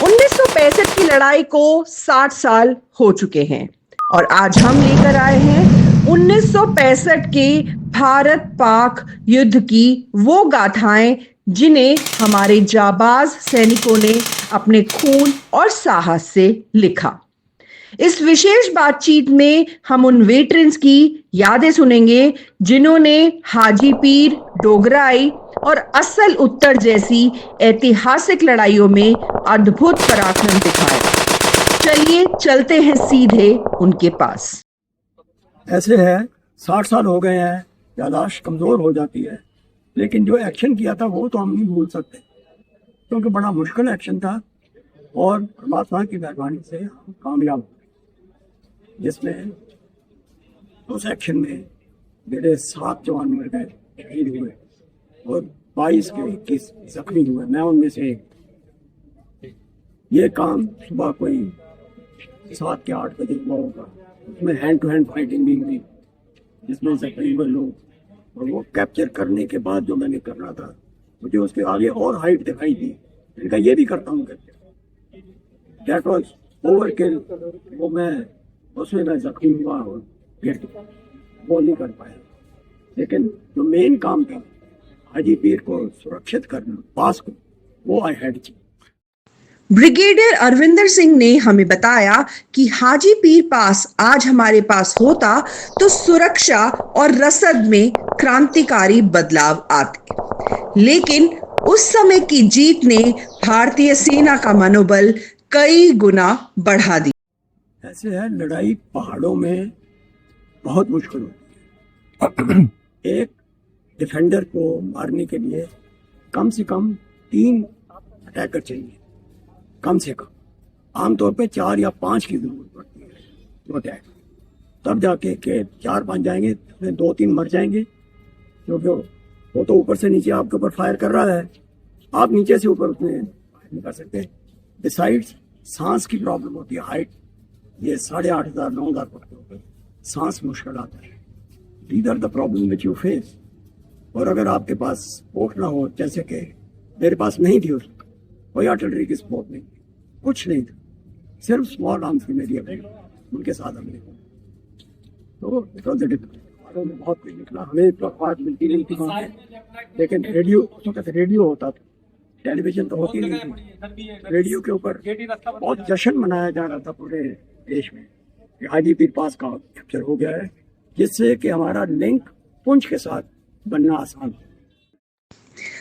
1965 की लड़ाई को 60 साल हो चुके हैं और आज हम लेकर आए हैं 1965 के भारत पाक युद्ध की वो गाथाएं जिन्हें हमारे जाबाज सैनिकों ने अपने खून और साहस से लिखा। इस विशेष बातचीत में हम उन वेटरन्स की यादें सुनेंगे जिन्होंने हाजी पीर, डोगराई और असल उत्तर जैसी ऐतिहासिक लड़ाइयों में अद्भुत पराक्रम दिखाया। चलिए चलते हैं सीधे उनके पास। ऐसे है 60 साल हो गए हैं, याददाश्त कमज़ोर हो जाती है, लेकिन जो एक्शन किया था वो तो हम नहीं भूल सकते, क्योंकि बड़ा मुश्किल एक्शन था और परमात्मा की मेहरबानी से हम कामयाब हुए, जिसमें उस एक्शन में मेरे 7 जवान मर गए, शहीद हुए और 22 के 21 जख्मी हुए, मैं उनमें से एक। ये काम सुबह कोई 7 के 8 बजे हुआ होगा। उसमें हैंड टू हैंड फाइटिंग भी हुई, जिसमें जख्मी हुए लोग, और वो कैप्चर करने के बाद जो मैंने करना था, मुझे उसके आगे और हाइट दिखाई दी। इनका ये भी करता हूँ कैप्चर, दैट वाज ओवरकिल। वो मैं उसमें मैं जख्मी हुआ और वो नहीं कर पाया, लेकिन जो मेन काम था हाजी पीर को सुरक्षित करना, पास को, वो आई हैड की। ब्रिगेडियर अरविंदर सिंह ने हमें बताया कि हाजी पीर पास आज हमारे पास होता तो सुरक्षा और रसद में क्रांतिकारी बदलाव आते, लेकिन उस समय की जीत ने भारतीय सेना का मनोबल कई गुना बढ़ा दिया। ऐसे है, लड़ाई पहाड़ों में बहुत मुश्किल होती है। एक डिफेंडर को मारने के लिए कम से कम 3 अटैकर चाहिए, कम से कम। आमतौर पे 4 या 5 की जरूरत पड़ती है तो अटैक, तब जाके के 4-5 जाएंगे, 2-3 मर जाएंगे, क्योंकि वो तो ऊपर से नीचे आपके ऊपर फायर कर रहा है, आप नीचे से ऊपर उसमें फायर नहीं कर सकते। डिसाइड्स सांस की प्रॉब्लम होती है, हाइट ये 8,500-9,000 फुट के ऊपर सांस मुश्किल आता है। These are the problem which you face. और अगर आपके पास सपोर्ट ना हो, जैसे कि मेरे पास नहीं थी, उसका कोई आर्टिलरी की सपोर्ट नहीं, कुछ नहीं था, सिर्फ स्मॉल आर्म्स की मेरी अपनी, उनके साथ हमने तो बहुत कुछ निकला। हमें तो आवाज मिलती नहीं थी वहाँ पे, लेकिन रेडियो, उस वक्त रेडियो होता था, टेलीविजन तो होती नहीं थी। रेडियो के ऊपर बहुत जश्न मनाया जा रहा था पूरे देश में कि हाजी पीर पास का कैप्चर हो गया है, जिससे कि हमारा लिंक पुंछ के साथ बनना आसान है।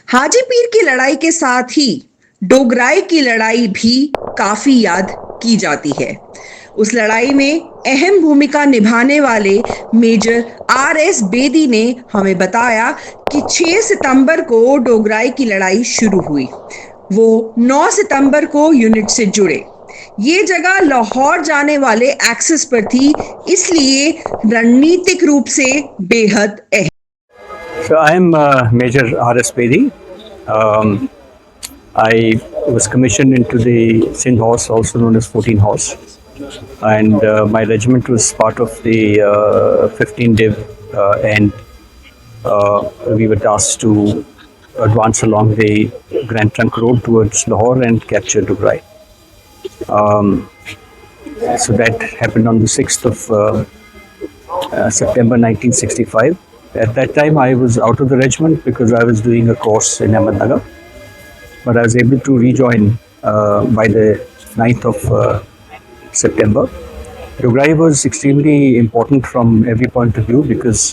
हाजी पीर की लड़ाई के साथ ही डोगराई की लड़ाई भी काफी याद की जाती है। उस लड़ाई में अहम भूमिका निभाने वाले मेजर RS बेदी ने हमें बताया कि 6 सितंबर को डोगराई की लड़ाई शुरू हुई। वो 9 सितंबर को यूनिट से जुड़े। ये जगह लाहौर जाने वाले एक्सेस पर थी, इसलिए रणनीतिक रूप से बेहद अहम। So I am Major RS Bedi. I was commissioned into the Sindh Horse, also known as 14 Horse, and my regiment was part of the 15-day end. We were tasked to advance along the Grand Trunk Road towards Lahore and capture Dugrai. So that happened on the 6th of September 1965. At that time, I was out of the regiment because I was doing a course in Ahmednagar, but I was able to rejoin by the 9th of September. Dugrai was extremely important from every point of view because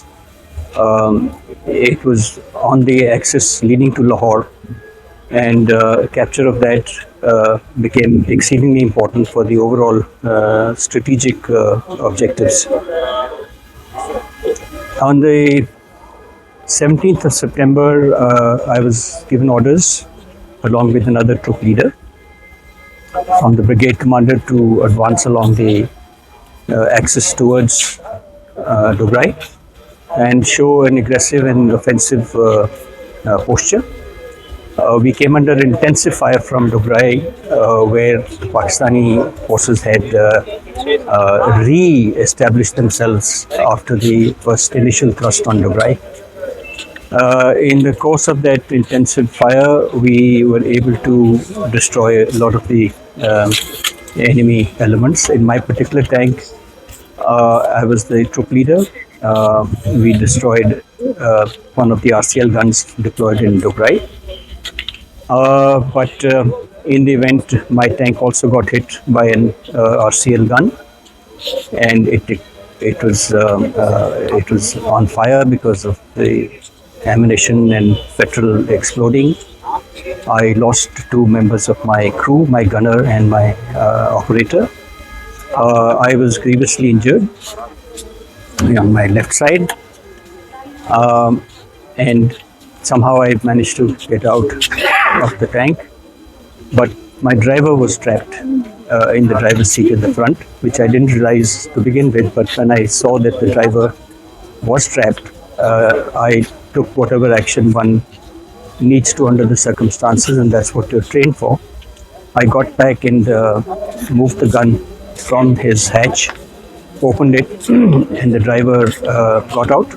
it was on the axis leading to Lahore, and capture of that became exceedingly important for the overall strategic objectives. On the 17th of September, I was given orders along with another troop leader from the brigade commander to advance along the axis towards Dugrai and show an aggressive and offensive posture. We came under intensive fire from Dugrai, where the Pakistani forces had re-established themselves after the first initial thrust on Dugrai. In the course of that intensive fire, we were able to destroy a lot of the enemy elements. In my particular tank, I was the troop leader. We destroyed one of the RCL guns deployed in Dograi. But in the event, my tank also got hit by an RCL gun, and it was on fire because of the ammunition and petrol exploding. I lost two members of my crew, my gunner and my operator. I was grievously injured on my left side, and somehow I managed to get out of the tank, but my driver was trapped in the driver's seat in the front, which I didn't realize to begin with. But when I saw that the driver was trapped, I took whatever action one needs to under the circumstances, and that's what you're trained for. I got back and moved the gun from his hatch, opened it, and the driver got out.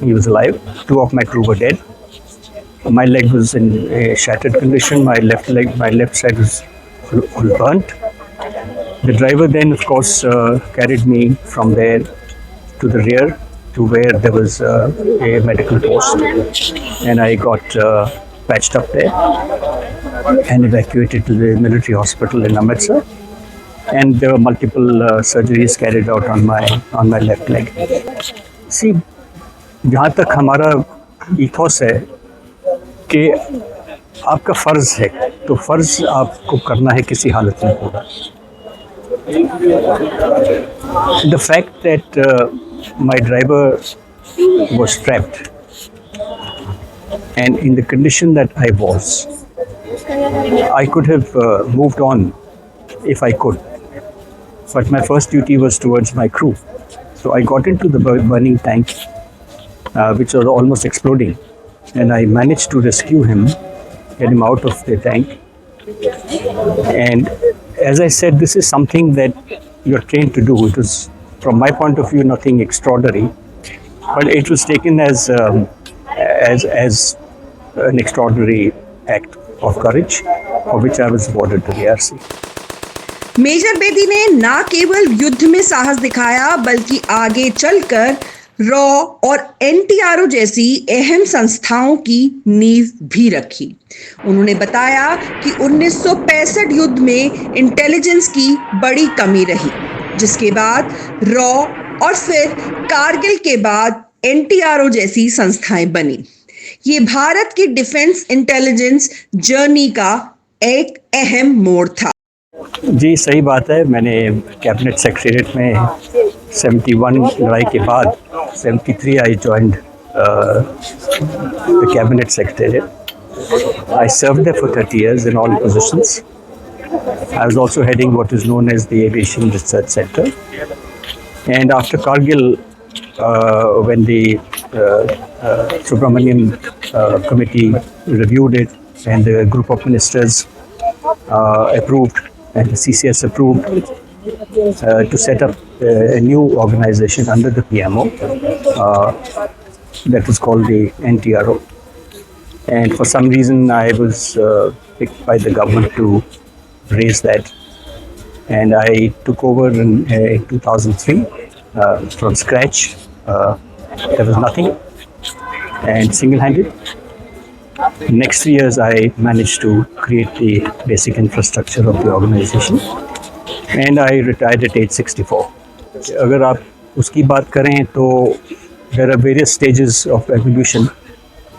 He was alive. Two of my crew were dead. My leg was in a shattered condition. My left side was all burnt. The driver then, of course, carried me from there to the rear to where there was a medical post, and I got patched up there and evacuated to the military hospital in Amritsar. And there were multiple surgeries carried out on my left leg. See, जहाँ तक हमारा ethos है कि आपका फर्ज है, तो फर्ज आपको करना है किसी हालत में पूरा. The fact that my driver was trapped, and in the condition that I was, I could have moved on if I could, but my first duty was towards my crew. So I got into the burning tank, which was almost exploding, and I managed to rescue him, get him out of the tank. And as I said, this is something that you're trained to do. It was, from my point of view, nothing extraordinary, but it was taken as an extraordinary act of courage, for which I was awarded the ARC. Major Bedi ने न केवल युद्ध में साहस दिखाया, बल्कि आगे चलकर रॉ और एनटीआरओ जैसी अहम संस्थाओं की नींव भी रखी. उन्होंने बताया कि 1965 युद्ध में इंटेलिजेंस की बड़ी कमी रही, जिसके बाद रॉ और फिर कारगिल के बाद एनटीआरओ जैसी संस्थाएं बनी. ये भारत की डिफेंस इंटेलिजेंस जर्नी का एक अहम मोड़ था. जी, सही बात है. मैंने कैबिनेट सेक्रेटरीट में 71 लड़ाई के बाद 73 I joined the cabinet secretariat. I served there for 30 years in all positions. I was also heading what is known as the Aviation Research Center. And after Kargil, when the Subramanian committee reviewed it and the group of ministers approved and the CCS approved to set up a new organization under the PMO that was called the NTRO. And for some reason I was picked by the government to raise that, and I took over in 2003 from scratch. There was nothing, and single-handed. Next 3 years I managed to create the basic infrastructure of the organization, and I retired at age 64. अगर आप उसकी बात करें तो there are various stages of evolution.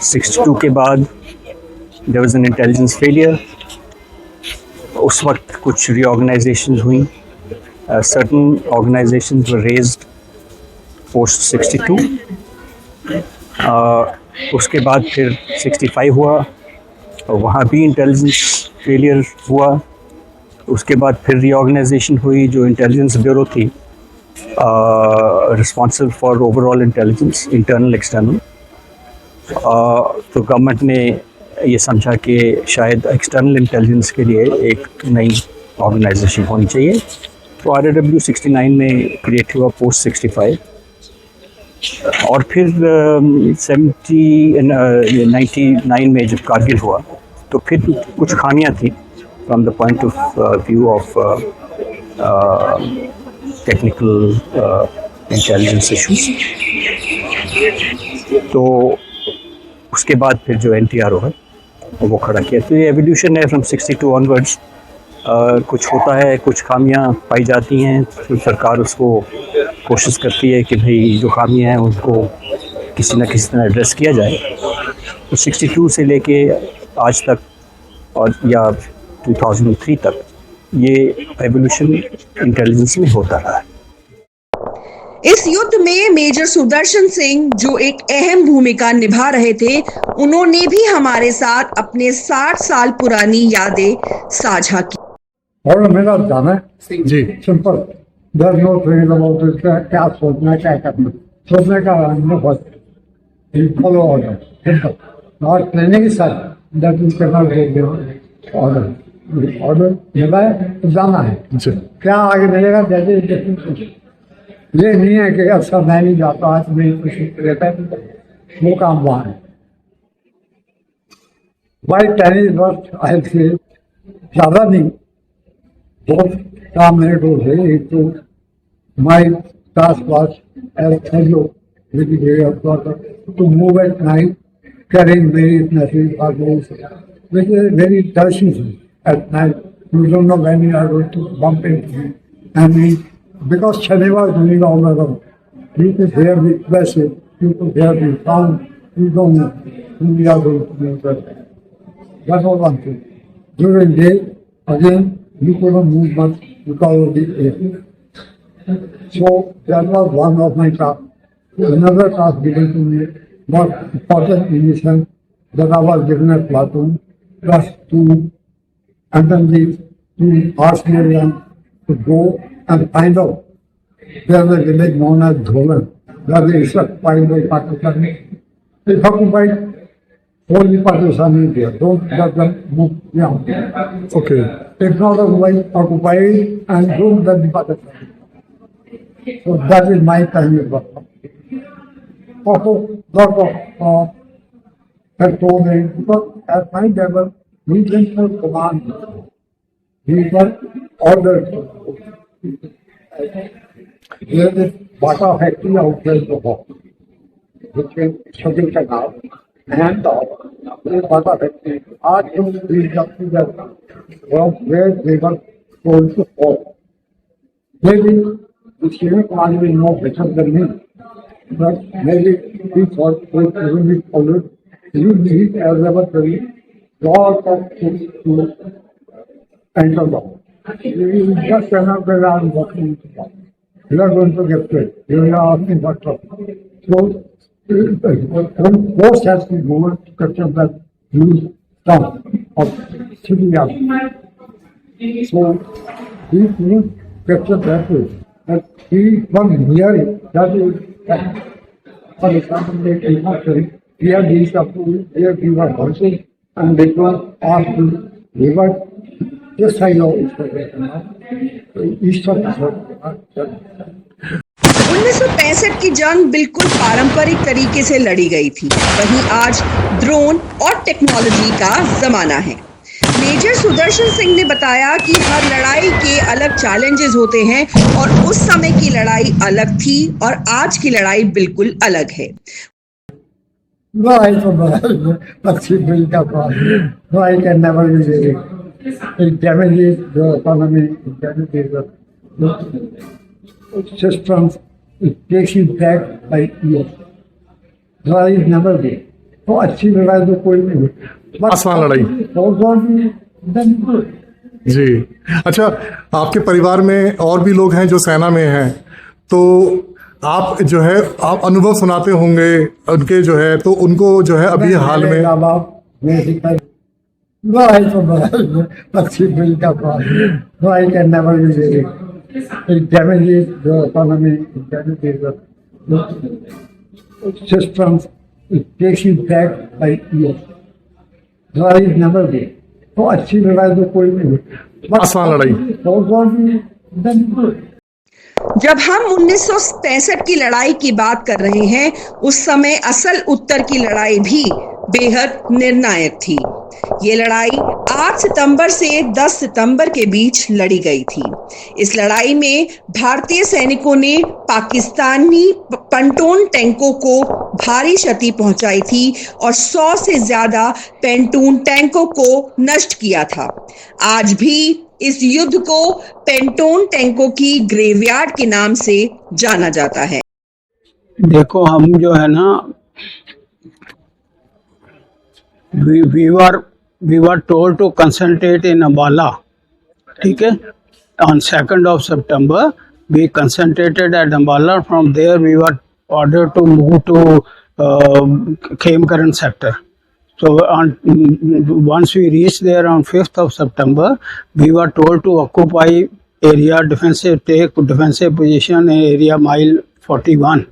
62 के बाद there was an intelligence failure. उस वक्त कुछ reorganizations हुई. Certain organizations were raised post 62. उसके बाद फिर 65 हुआ, और वहाँ भी इंटेलिजेंस फेलियर हुआ. उसके बाद फिर रीऑर्गेनाइजेशन हुई, जो इंटेलिजेंस ब्यूरो थी responsible for overall intelligence, internal external. तो गवर्नमेंट ने ये समझा कि शायद एक्सटर्नल इंटेलिजेंस के लिए एक नई ऑर्गेनाइजेशन होनी चाहिए. तो RAW 69 में क्रिएट हुआ पोस्ट 65, और फिर 99 में जब कारगिल हुआ तो फिर कुछ खामियां थी from the point of view of technical intelligence issues. तो उसके बाद फिर जो NTR हुआ वो खड़ा किया। तो ये एवोल्यूशन है फ्रॉम 62 ऑनवर्ड्स। कुछ होता है, कुछ खामियां पाई जाती हैं, तो सरकार उसको कोशिश करती है कि भाई जो खामियां हैं उनको किसी न किसी तरह एड्रेस किया जाए। तो 62 से लेके आज तक और या 2003 तक ये एवोल्यूशन इंटेलिजेंस में होता रहा है। इस युद्ध में मेजर सुदर्शन सिंह जो एक अहम भूमिका निभा रहे थे, उन्होंने भी हमारे साथ अपने 60 साल पुरानी यादें साझा की। और मेरा जाना जी simple, there no train about क्या सोचना है, क्या करना, सोचने का बस फॉलो ऑर्डर सिंपल। और ट्रेनिंग सर दैट इज करना ऑर्डर मिला है तो जाना है। जी क्या आगे मिलेगा जैसे ये नहीं है कि अच्छा मैं नहीं जाता, आज मैं कुछ रहता है, वो काम वहाँ है। भाई टेनिस वर्क आए थे ज़्यादा नहीं, बहुत काम मेरे को थे। एक तो my task was to move at night, carrying various messages or those, which is very touching at night. You don't know when you are going to bump into him. And because Shaniwar is doing all around, you could hear the message, you could hear the sound, you don't know who we are going to move at. That was one thing. During day, again, you couldn't move much because of the air. So that was one of my tasks. Another task given to me was important in the sense that I was given a platoon just to attend to Australian to go and find out. There was a village known as Dholan, where they occupied by Pakistan. If occupied, only Pakistan is there. Don't let them move beyond. Okay If not occupied and don't let the Pakistan. So that is my time. Also, lot of had told me, because at my level, we didn't have command. We were ordered. There is Bata factory outside the hall, which is Shagil Canal, and the Bata factory. आज हम reached up to that from where they were told to fall. Maybe the senior command will know better than me. But maybe we thought we couldn't be followed. You need as ever very lot of things to enter the hall. You just cannot go around walking into the hall. You are going to get paid. You are asking for trouble. So, one force has to go to capture that huge town of city. So, we couldn't capture that way. But we from here, that is. For example, they did not say, here these up to here we were horses and they were asked to revert. Just I know east of the 1965 की जंग बिल्कुल पारंपरिक तरीके से लड़ी गई थी, वहीं आज ड्रोन और टेक्नोलॉजी का जमाना है। मेजर सुदर्शन सिंह ने बताया कि हर लड़ाई के अलग चैलेंजेस होते हैं और उस समय की लड़ाई अलग थी और आज की लड़ाई बिल्कुल अलग है। No, I don't know. But she built up on no, I can never use it. It damages the economy, it damages the systems, it takes you back by years. No, I never do. तो अच्छी लड़ाई तो कोई नहीं हुई। आसान लड़ाई। जी अच्छा, आपके परिवार में और भी लोग हैं जो सेना में हैं, तो आप जो है आप अनुभव सुनाते होंगे उनके जो है, तो उनको जो है अभी हाल में अच्छी build up no, I can never use it. It damages the economy, it damages the systems, it takes you back by years. No, I never do. तो अच्छी लड़ाई तो कोई नहीं हुई। आसान लड़ाई। जब हम 1965 की लड़ाई की बात कर रहे हैं, उस समय असल उत्तर की लड़ाई भी बेहद निर्णायक थी। ये लड़ाई 8 सितंबर से 10 सितंबर के बीच लड़ी गई थी। इस लड़ाई में भारतीय सैनिकों ने पाकिस्तानी पंटून टैंकों को भारी क्षति पहुंचाई थी और 100 से ज्यादा पेंटून टैंकों को नष्ट किया था। आज भी इस युद्ध को पेंटून टैंकों की ग्रेवयार्ड के नाम से जाना जाता है। देखो, हम जो है ना, we were told to concentrate in Ambala, ठीक है। On 2nd of September we concentrated at Ambala. From there we were ordered to move to Khemkaran sector. So once we reached there on 5th of September, we were told to occupy area take defensive position in area mile 41,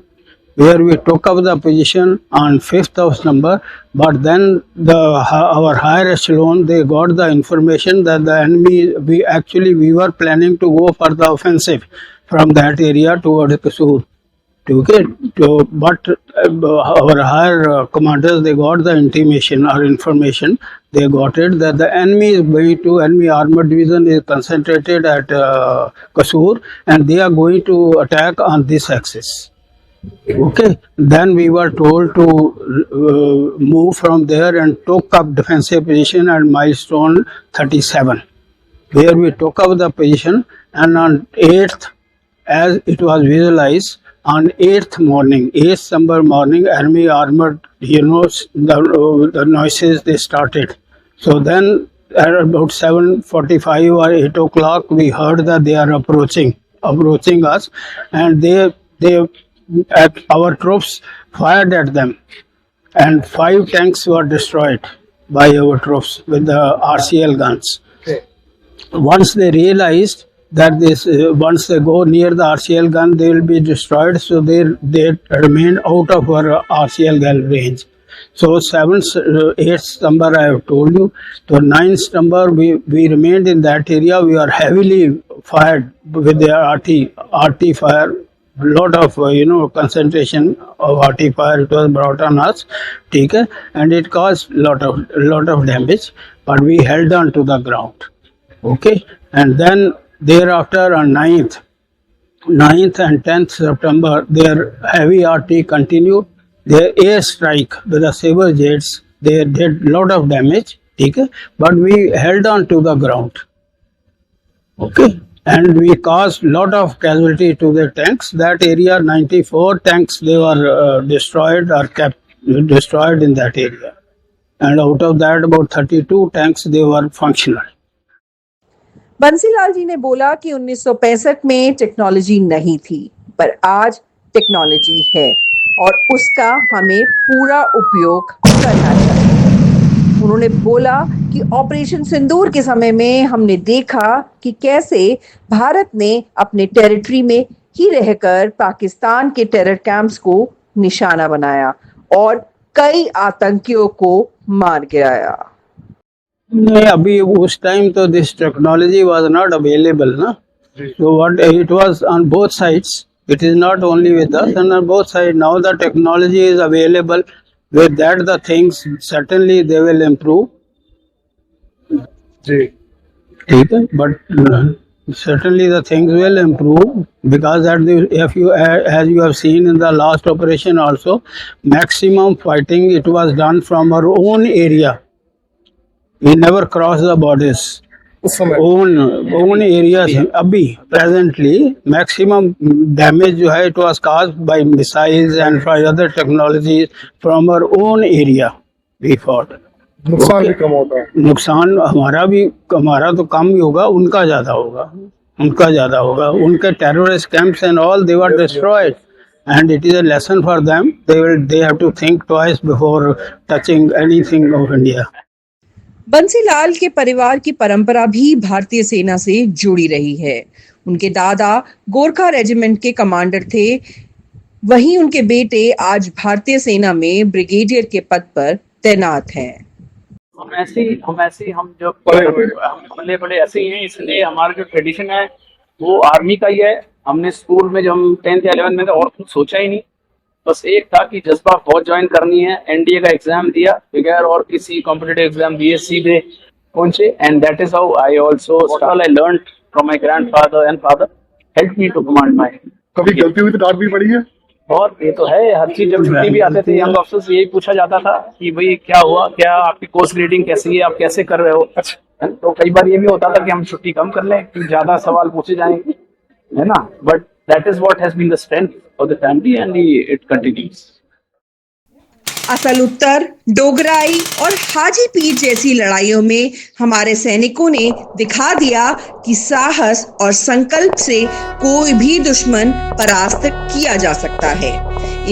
where we took up the position on 5th of September. But then our higher echelon, they got the information that the enemy, we were planning to go for the offensive from that area towards Kasur. Okay, but our higher commanders, they got the intimation or information. They got it that the enemy armored division is concentrated at Kasur, and they are going to attack on this axis. Okay, then we were told to move from there and took up defensive position at milestone 37, where we took up the position. And on 8th, as it was visualized, on 8th December morning, enemy armored, the noises they started. So then at about 7:45 or 8 o'clock, we heard that they are approaching us, and our troops fired at them, and 5 tanks were destroyed by our troops with the RCL guns. Once they realized that once they go near the RCL gun, they will be destroyed, so they remained out of our RCL gun range. So 8th September, I have told you. So 9th September, we remained in that area. We are heavily fired with the RT fire. Lot of concentration of RT fire it was brought on us, okay, and it caused lot of damage, but we held on to the ground, okay. And then thereafter on 9th and 10th September, their heavy RT continued. Their air strike with the saber jets, they did lot of damage, okay, but we held on to the ground, okay. And we caused lot of casualty to the tanks. That area, 94 tanks, they were destroyed or kept destroyed in that area. And out of that, about 32 tanks, they were functional. Bansilal जी ने बोला कि 1965 में technology नहीं थी, पर आज technology है और उसका हमें पूरा उपयोग करना चाहिए। उन्होंने बोला कि ऑपरेशन सिंदूर के समय में हमने देखा कि कैसे भारत ने अपने टेरिटरी में ही रहकर पाकिस्तान के टेरर कैंप्स को निशाना बनाया और कई आतंकियों को मार गिराया। नहीं, अभी उस टाइम तो this technology was not available ना, so what it was on both sides. It is not only with us, and on both sides now the technology is available. With that, the things certainly they will improve. ठीक है, but certainly the things will improve because as you have seen in the last operation also, maximum fighting it was done from our own area. We never cross the borders. own areas. अभी presently maximum damage जो है it was caused by missiles and by other technologies from our own area. We fought. नुकसान भी कम होता है। नुकसान हमारा तो कम ही होगा, उनका ज्यादा होगा। उनके terrorist camps and all they were destroyed, and it is a lesson for them. They have to think twice before touching anything of India. Bansilal के परिवार की परंपरा भी भारतीय सेना से जुड़ी रही है। उनके दादा गोरखा रेजिमेंट के कमांडर थे, वहीं उनके बेटे आज भारतीय सेना में ब्रिगेडियर के पद पर तैनात हैं। हम जो पले ऐसे ही हैं, इसलिए हमारा जो ट्रेडिशन है वो आर्मी का ही है। हमने स्कूल में जब हम 10th या 11th में थे और कुछ सोचा ही नहीं, बस एक था कि जज्बा फौज ज्वाइन करनी है। एनडीए का एग्जाम दिया बगैर और किसी कॉम्पिटिटिव एग्जाम दिए, सीधे पहुंचे। And that is how I also I learn from my grandfather and father help me to command my. कभी गलती हुई तो डांट भी पड़ी है? और ये तो है, हर चीज। जब छुट्टी भी आते थे यंग ऑफिसर से यही पूछा जाता था कि भाई क्या हुआ, क्या आपकी कोर्स रीडिंग कैसी है, आप कैसे कर रहे हो। तो कई बार ये भी होता था कि हम छुट्टी कम कर लें कि ज्यादा सवाल पूछे जाएंगे, है ना। But that is what has been the strength of the family and it continues. Asal Uttar Dograi और हाजीपीर जैसी लड़ाइयों में हमारे सैनिकों ने दिखा दिया कि साहस और संकल्प से कोई भी दुश्मन परास्त किया जा सकता है।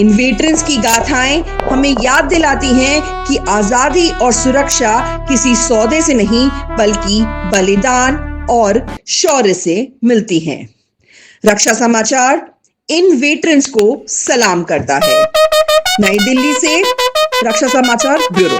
इन वेटरन्स की गाथाएं हमें याद दिलाती हैं कि आजादी और सुरक्षा किसी सौदे से नहीं बल्कि बलिदान और शौर्य से मिलती हैं। रक्षा समाचार इन वेटरन्स को सलाम करता है। नई दिल्ली से रक्षा समाचार ब्यूरो।